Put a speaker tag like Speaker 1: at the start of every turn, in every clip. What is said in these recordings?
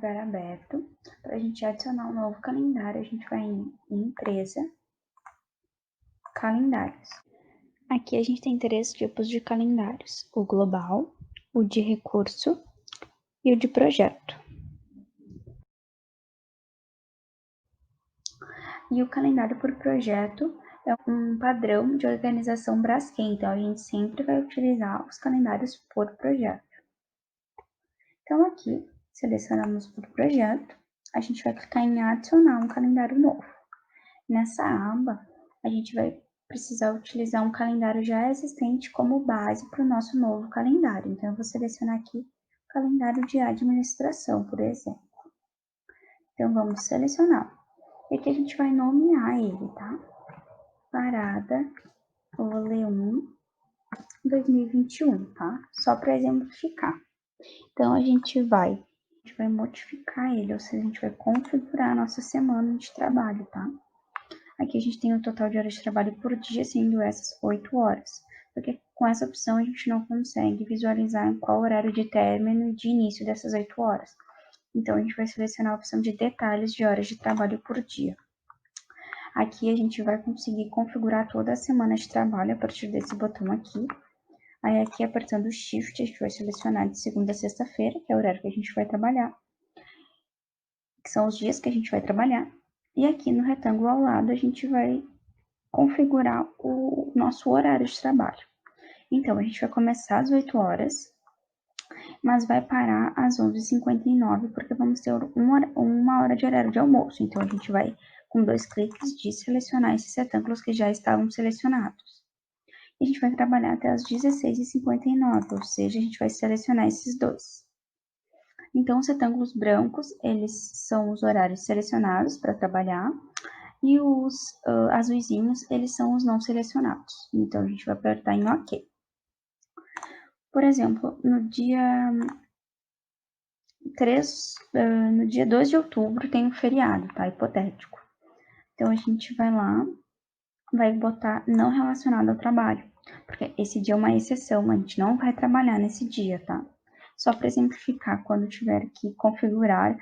Speaker 1: radar aberto. Para a gente adicionar um novo calendário, a gente vai em Empresa, Calendários. Aqui a gente tem 3 tipos de calendários: o global, o de recurso e o de projeto. E o calendário por projeto é um padrão de organização Braskem, então a gente sempre vai utilizar os calendários por projeto. Então aqui, selecionamos por projeto, a gente vai clicar em adicionar um calendário novo. Nessa aba, a gente vai precisar utilizar um calendário já existente como base para o nosso novo calendário. Então eu vou selecionar aqui o calendário de administração, por exemplo. Então vamos selecionar. E aqui a gente vai nomear ele, tá? Parada Volume 2021, tá? Só para exemplificar. Então a gente vai modificar ele, ou seja, a gente vai configurar a nossa semana de trabalho, tá? Aqui a gente tem o total de horas de trabalho por dia, sendo essas 8 horas. Porque com essa opção a gente não consegue visualizar em qual horário de término e de início dessas 8 horas. Então a gente vai selecionar a opção de detalhes de horas de trabalho por dia. Aqui a gente vai conseguir configurar toda a semana de trabalho a partir desse botão aqui. Aí aqui apertando o Shift, a gente vai selecionar de segunda a sexta-feira, que é o horário que a gente vai trabalhar, que são os dias que a gente vai trabalhar. E aqui no retângulo ao lado a gente vai configurar o nosso horário de trabalho. Então, a gente vai começar às 8 horas, mas vai parar às 11h59, porque vamos ter uma hora de horário de almoço. Então, a gente vai, com 2 cliques, selecionar esses retângulos que já estavam selecionados. E a gente vai trabalhar até as 16h59, ou seja, a gente vai selecionar esses dois. Então, os retângulos brancos, eles são os horários selecionados para trabalhar, e os azuisinhos, eles são os não selecionados. Então, a gente vai apertar em OK. Por exemplo, no dia 2 de outubro tem um feriado, tá? Hipotético. Então, a gente vai lá, vai botar não relacionado ao trabalho, porque esse dia é uma exceção, a gente não vai trabalhar nesse dia, tá? Só para exemplificar, quando tiver que configurar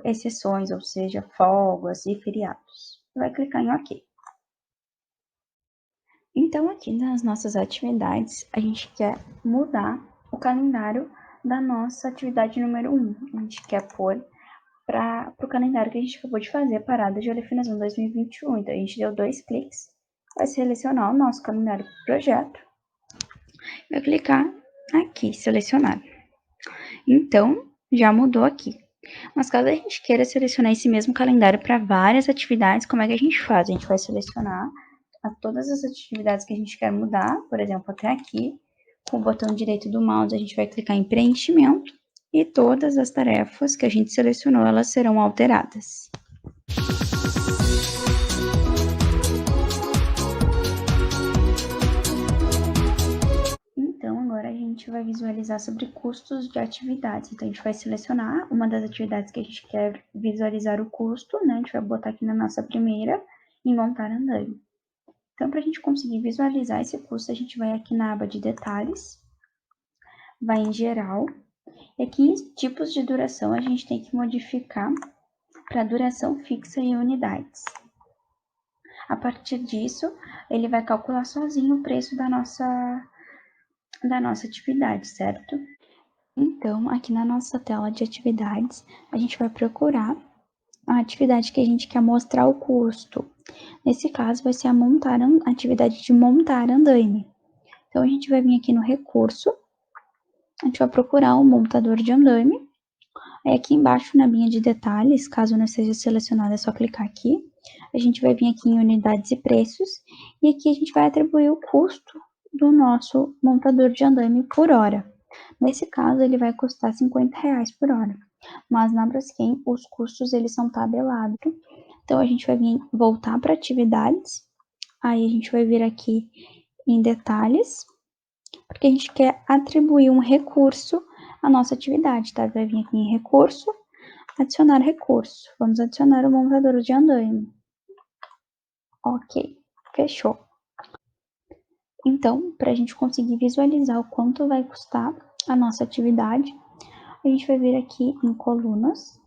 Speaker 1: exceções, ou seja, folgas e feriados. Vai clicar em OK. Então, aqui nas nossas atividades, a gente quer mudar o calendário da nossa atividade número 1. A gente quer pôr para o calendário que a gente acabou de fazer, Parada de Olefinazão 2021. Então, a gente deu 2 cliques, vai selecionar o nosso calendário do projeto, vai clicar aqui, selecionar. Então, já mudou aqui. Mas caso a gente queira selecionar esse mesmo calendário para várias atividades, como é que a gente faz? A gente vai selecionar todas as atividades que a gente quer mudar, por exemplo, até aqui, com o botão direito do mouse, a gente vai clicar em preenchimento e todas as tarefas que a gente selecionou, elas serão alteradas. Então, agora a gente vai visualizar sobre custos de atividades. Então, a gente vai selecionar uma das atividades que a gente quer visualizar o custo, né? A gente vai botar aqui na nossa primeira, em montar andaime. Então, para a gente conseguir visualizar esse custo, a gente vai aqui na aba de detalhes, vai em geral, e aqui em tipos de duração a gente tem que modificar para duração fixa e unidades. A partir disso, ele vai calcular sozinho o preço da nossa atividade, certo? Então, aqui na nossa tela de atividades, a gente vai procurar a atividade que a gente quer mostrar o custo. Nesse caso, vai ser a atividade de montar andaime. Então, a gente vai vir aqui no recurso, a gente vai procurar o montador de andaime. Aí aqui embaixo na linha de detalhes, caso não seja selecionado, é só clicar aqui. A gente vai vir aqui em unidades e preços, e aqui a gente vai atribuir o custo do nosso montador de andaime por hora. Nesse caso, ele vai custar R$50 por hora, mas na Braskem os custos eles são tabelados. Então, a gente vai voltar para atividades, aí a gente vai vir aqui em detalhes, porque a gente quer atribuir um recurso à nossa atividade, tá? Vai vir aqui em recurso, adicionar recurso. Vamos adicionar o montador de andaime. Ok, fechou. Então, para a gente conseguir visualizar o quanto vai custar a nossa atividade, a gente vai vir aqui em colunas,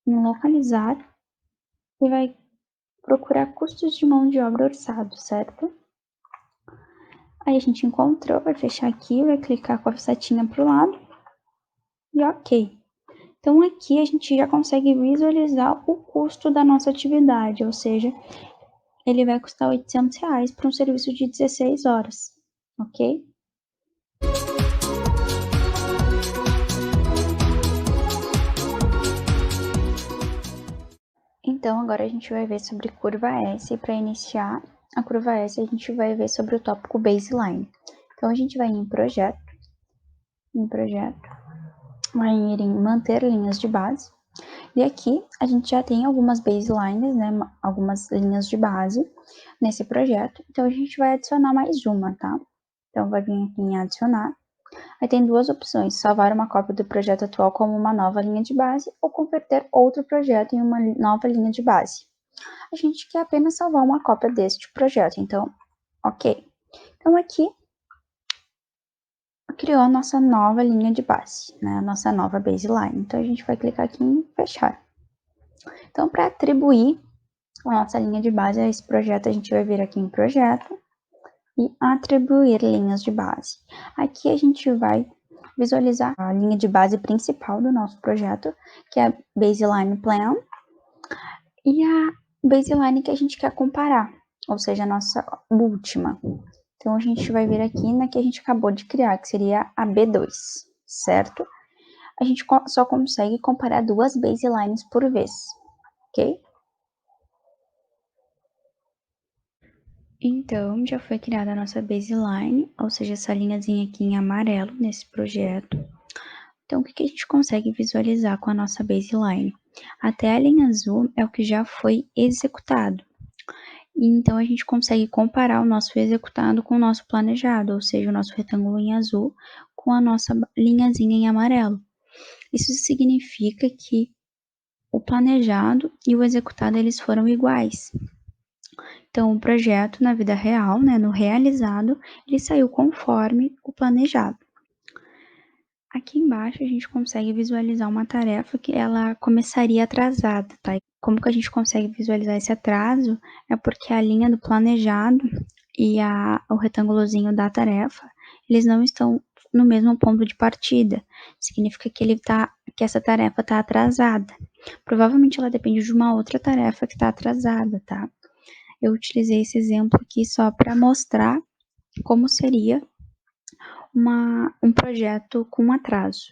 Speaker 1: em localizar, e vai procurar custos de mão de obra orçado, certo? Aí a gente encontrou, vai fechar aqui, vai clicar com a setinha para o lado e ok. Então aqui a gente já consegue visualizar o custo da nossa atividade, ou seja, ele vai custar R$ 800 para um serviço de 16 horas, ok? Então agora a gente vai ver sobre curva S, e para iniciar a curva S a gente vai ver sobre o tópico baseline. Então a gente vai em projeto, vai ir em manter linhas de base, e aqui a gente já tem algumas baselines, né, algumas linhas de base nesse projeto, então a gente vai adicionar mais uma, tá? Então vai vir aqui em adicionar, aí tem duas opções, salvar uma cópia do projeto atual como uma nova linha de base ou converter outro projeto em uma nova linha de base. A gente quer apenas salvar uma cópia deste projeto, então, ok. Então aqui criou a nossa nova linha de base, né, a nossa nova baseline, então a gente vai clicar aqui em fechar. Então, para atribuir a nossa linha de base a esse projeto, a gente vai vir aqui em projeto e atribuir linhas de base. Aqui a gente vai visualizar a linha de base principal do nosso projeto, que é a baseline plan, e a baseline que a gente quer comparar, ou seja, a nossa última. Então a gente vai vir aqui na que a gente acabou de criar, que seria a B2, certo? A gente só consegue comparar duas baselines por vez, ok? Então, já foi criada a nossa baseline, ou seja, essa linhazinha aqui em amarelo nesse projeto. Então, o que a gente consegue visualizar com a nossa baseline? Até a linha azul é o que já foi executado. E então, a gente consegue comparar o nosso executado com o nosso planejado, ou seja, o nosso retângulo em azul com a nossa linhazinha em amarelo. Isso significa que o planejado e o executado eles foram iguais. Então, o projeto na vida real, né, no realizado, ele saiu conforme o planejado. Aqui embaixo a gente consegue visualizar uma tarefa que ela começaria atrasada, tá? Como que a gente consegue visualizar esse atraso? É porque a linha do planejado e o retângulozinho da tarefa, eles não estão no mesmo ponto de partida. Significa que essa tarefa está atrasada. Provavelmente ela depende de uma outra tarefa que está atrasada, tá? Eu utilizei esse exemplo aqui só para mostrar como seria um projeto com atraso.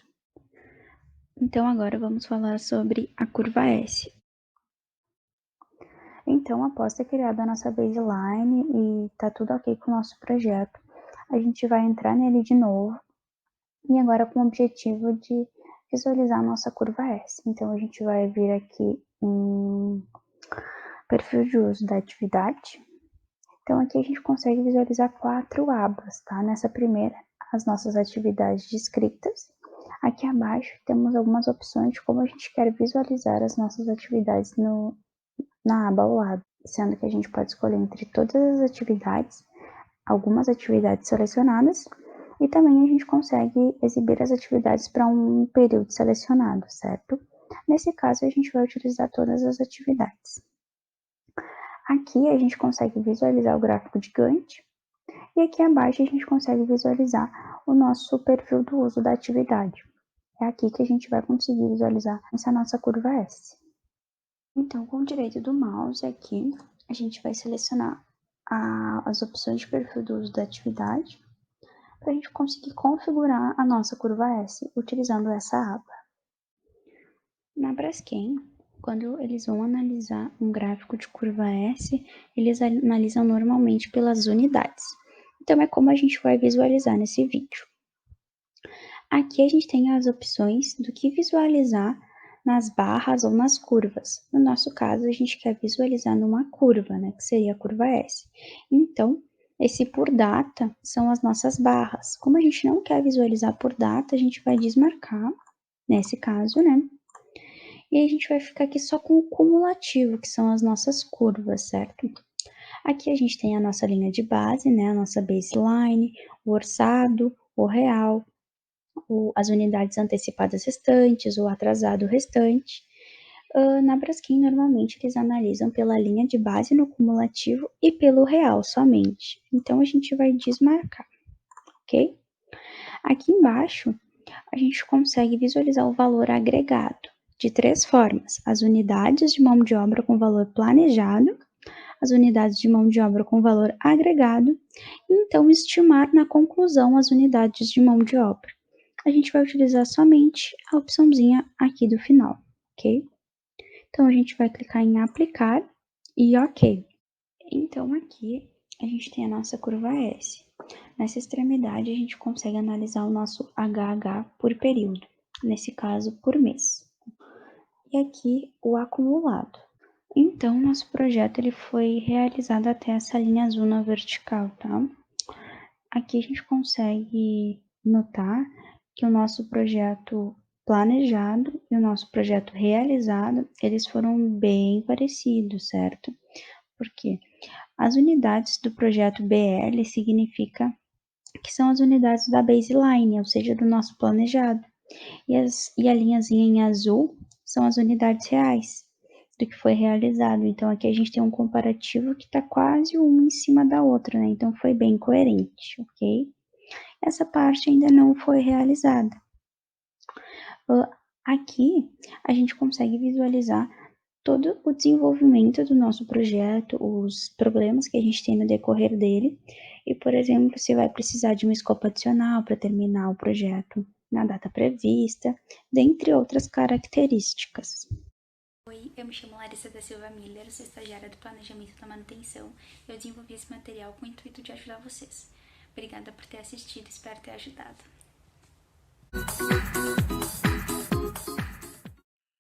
Speaker 1: Então, agora vamos falar sobre a curva S. Então, após ter criado a nossa baseline e tá tudo ok com o nosso projeto, a gente vai entrar nele de novo e agora com o objetivo de visualizar a nossa curva S. Então, a gente vai vir aqui em perfil de uso da atividade. Então, aqui a gente consegue visualizar 4 abas, tá? Nessa primeira, as nossas atividades descritas. Aqui abaixo temos algumas opções de como a gente quer visualizar as nossas atividades na aba ao lado, sendo que a gente pode escolher entre todas as atividades, algumas atividades selecionadas, e também a gente consegue exibir as atividades para um período selecionado, certo? Nesse caso, a gente vai utilizar todas as atividades. Aqui a gente consegue visualizar o gráfico de Gantt, e aqui abaixo a gente consegue visualizar o nosso perfil do uso da atividade. É aqui que a gente vai conseguir visualizar essa nossa curva S. Então, com o direito do mouse aqui, a gente vai selecionar as opções de perfil do uso da atividade para a gente conseguir configurar a nossa curva S utilizando essa aba. Na Braskem, quando eles vão analisar um gráfico de curva S, eles analisam normalmente pelas unidades. Então, é como a gente vai visualizar nesse vídeo. Aqui a gente tem as opções do que visualizar nas barras ou nas curvas. No nosso caso, a gente quer visualizar numa curva, né, que seria a curva S. Então, esse por data são as nossas barras. Como a gente não quer visualizar por data, a gente vai desmarcar, nesse caso, né? E a gente vai ficar aqui só com o cumulativo, que são as nossas curvas, certo? Aqui a gente tem a nossa linha de base, né, a nossa baseline, o orçado, o real, as unidades antecipadas restantes, o atrasado restante. Na Braskem, normalmente, eles analisam pela linha de base no cumulativo e pelo real somente. Então, a gente vai desmarcar, ok? Aqui embaixo, a gente consegue visualizar o valor agregado de 3 formas: as unidades de mão de obra com valor planejado, as unidades de mão de obra com valor agregado, e então estimar na conclusão as unidades de mão de obra. A gente vai utilizar somente a opçãozinha aqui do final, ok? Então, a gente vai clicar em aplicar e ok. Então, aqui a gente tem a nossa curva S. Nessa extremidade, a gente consegue analisar o nosso HH por período, nesse caso, por mês. E aqui, o acumulado. Então, nosso projeto ele foi realizado até essa linha azul na vertical, tá? Aqui a gente consegue notar que o nosso projeto planejado e o nosso projeto realizado, eles foram bem parecidos, certo? Porque as unidades do projeto BL significa que são as unidades da baseline, ou seja, do nosso planejado. E a linhazinha em azul são as unidades reais do que foi realizado. Então, aqui a gente tem um comparativo que está quase uma em cima da outra, né? Então, foi bem coerente, ok? Essa parte ainda não foi realizada. Aqui, a gente consegue visualizar todo o desenvolvimento do nosso projeto, os problemas que a gente tem no decorrer dele, e, por exemplo, se vai precisar de uma escopo adicional para terminar o projeto na data prevista, dentre outras características.
Speaker 2: Oi, eu me chamo Larissa da Silva Miller, sou estagiária do Planejamento da Manutenção. Eu desenvolvi esse material com o intuito de ajudar vocês. Obrigada por ter assistido, espero ter ajudado.